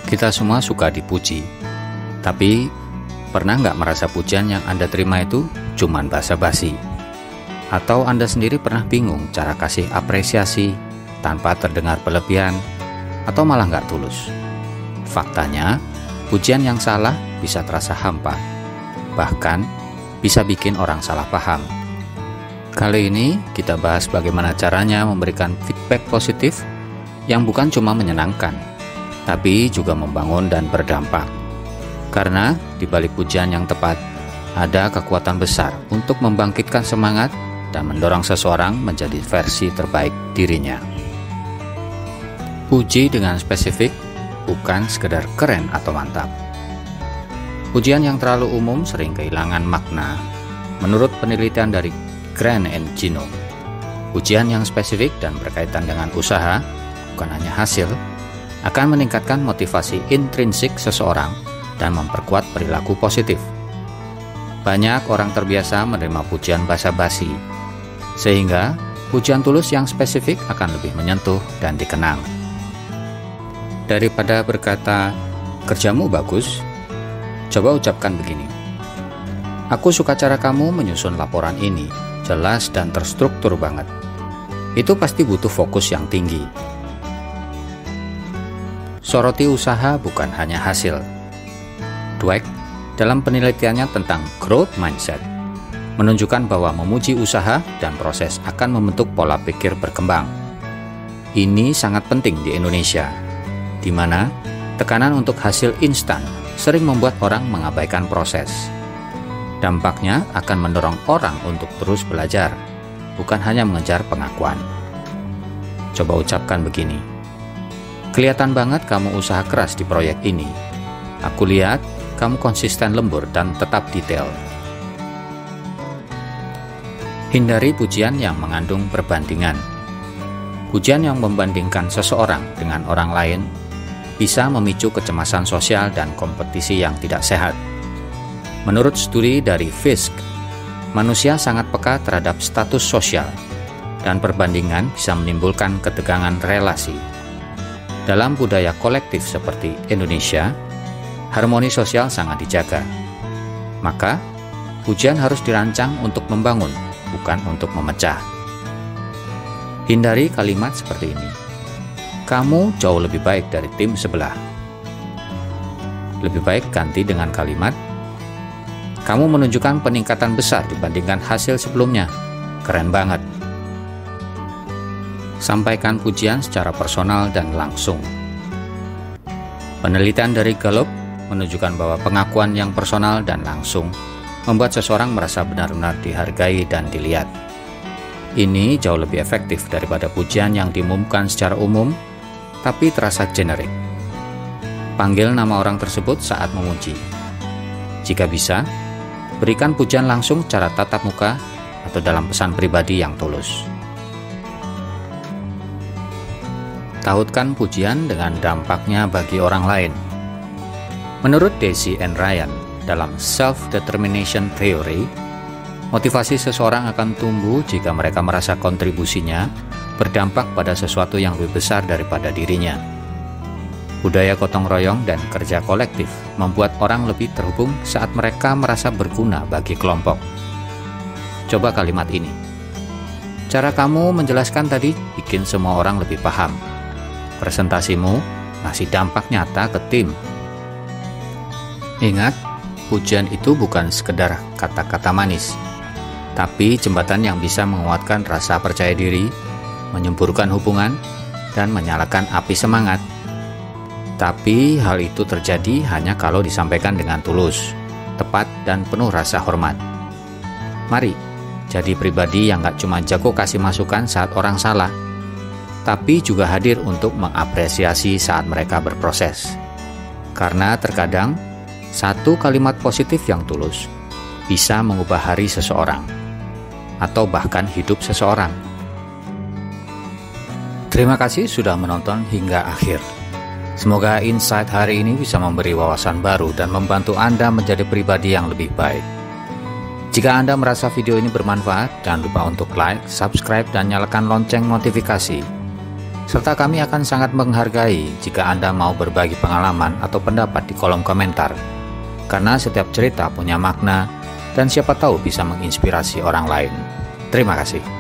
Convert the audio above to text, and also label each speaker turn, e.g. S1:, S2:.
S1: Kita semua suka dipuji, tapi pernah nggak merasa pujian yang Anda terima itu cuman basa-basi? Atau Anda sendiri pernah bingung cara kasih apresiasi tanpa terdengar berlebihan, atau malah nggak tulus? Faktanya, pujian yang salah bisa terasa hampa, bahkan bisa bikin orang salah paham. Kali ini kita bahas bagaimana caranya memberikan feedback positif yang bukan cuma menyenangkan, tapi juga membangun dan berdampak. Karena di balik pujian yang tepat, ada kekuatan besar untuk membangkitkan semangat dan mendorong seseorang menjadi versi terbaik dirinya. Puji dengan spesifik, bukan sekedar keren atau mantap. Pujian yang terlalu umum sering kehilangan makna. Menurut penelitian dari Grant and Gino, pujian yang spesifik dan berkaitan dengan usaha, bukan hanya hasil, akan meningkatkan motivasi intrinsik seseorang dan memperkuat perilaku positif. Banyak orang terbiasa menerima pujian basa-basi, sehingga pujian tulus yang spesifik akan lebih menyentuh dan dikenang. Daripada berkata, "Kerjamu bagus," coba ucapkan begini, "Aku suka cara kamu menyusun laporan ini, jelas dan terstruktur banget." Itu pasti butuh fokus yang tinggi. Soroti usaha bukan hanya hasil. Dweck dalam penelitiannya tentang growth mindset menunjukkan bahwa memuji usaha dan proses akan membentuk pola pikir berkembang. Ini sangat penting di Indonesia, di mana tekanan untuk hasil instan sering membuat orang mengabaikan proses. Dampaknya akan mendorong orang untuk terus belajar, bukan hanya mengejar pengakuan. Coba ucapkan begini, "Kelihatan banget kamu usaha keras di proyek ini. Aku lihat kamu konsisten lembur dan tetap detail." Hindari pujian yang mengandung perbandingan. Pujian yang membandingkan seseorang dengan orang lain bisa memicu kecemasan sosial dan kompetisi yang tidak sehat. Menurut studi dari Fisk, manusia sangat peka terhadap status sosial, dan perbandingan bisa menimbulkan ketegangan relasi. Dalam budaya kolektif seperti Indonesia, harmoni sosial sangat dijaga. Maka, pujian harus dirancang untuk membangun, bukan untuk memecah. Hindari kalimat seperti ini, "Kamu jauh lebih baik dari tim sebelah." Lebih baik ganti dengan kalimat, "Kamu menunjukkan peningkatan besar dibandingkan hasil sebelumnya. Keren banget." Sampaikan pujian secara personal dan langsung. Penelitian dari Gallup menunjukkan bahwa pengakuan yang personal dan langsung membuat seseorang merasa benar-benar dihargai dan dilihat. Ini jauh lebih efektif daripada pujian yang diumumkan secara umum, tapi terasa generik. Panggil nama orang tersebut saat memuji. Jika bisa, berikan pujian langsung secara tatap muka atau dalam pesan pribadi yang tulus. Tautkan pujian dengan dampaknya bagi orang lain. Menurut Deci and Ryan dalam Self-Determination Theory, motivasi seseorang akan tumbuh jika mereka merasa kontribusinya berdampak pada sesuatu yang lebih besar daripada dirinya. Budaya gotong royong dan kerja kolektif membuat orang lebih terhubung saat mereka merasa berguna bagi kelompok. Coba kalimat ini, "Cara kamu menjelaskan tadi bikin semua orang lebih paham. Presentasimu ngasih dampak nyata ke tim." Ingat, pujian itu bukan sekedar kata-kata manis, tapi jembatan yang bisa menguatkan rasa percaya diri, menyemburkan hubungan, dan menyalakan api semangat. Tapi hal itu terjadi hanya kalau disampaikan dengan tulus, tepat, dan penuh rasa hormat. Mari, jadi pribadi yang gak cuma jago kasih masukan saat orang salah, tapi juga hadir untuk mengapresiasi saat mereka berproses. Karena terkadang, satu kalimat positif yang tulus bisa mengubah hari seseorang, atau bahkan hidup seseorang. Terima kasih sudah menonton hingga akhir. Semoga insight hari ini bisa memberi wawasan baru dan membantu Anda menjadi pribadi yang lebih baik. Jika Anda merasa video ini bermanfaat, jangan lupa untuk like, subscribe, dan nyalakan lonceng notifikasi. Serta kami akan sangat menghargai jika Anda mau berbagi pengalaman atau pendapat di kolom komentar. Karena setiap cerita punya makna dan siapa tahu bisa menginspirasi orang lain. Terima kasih.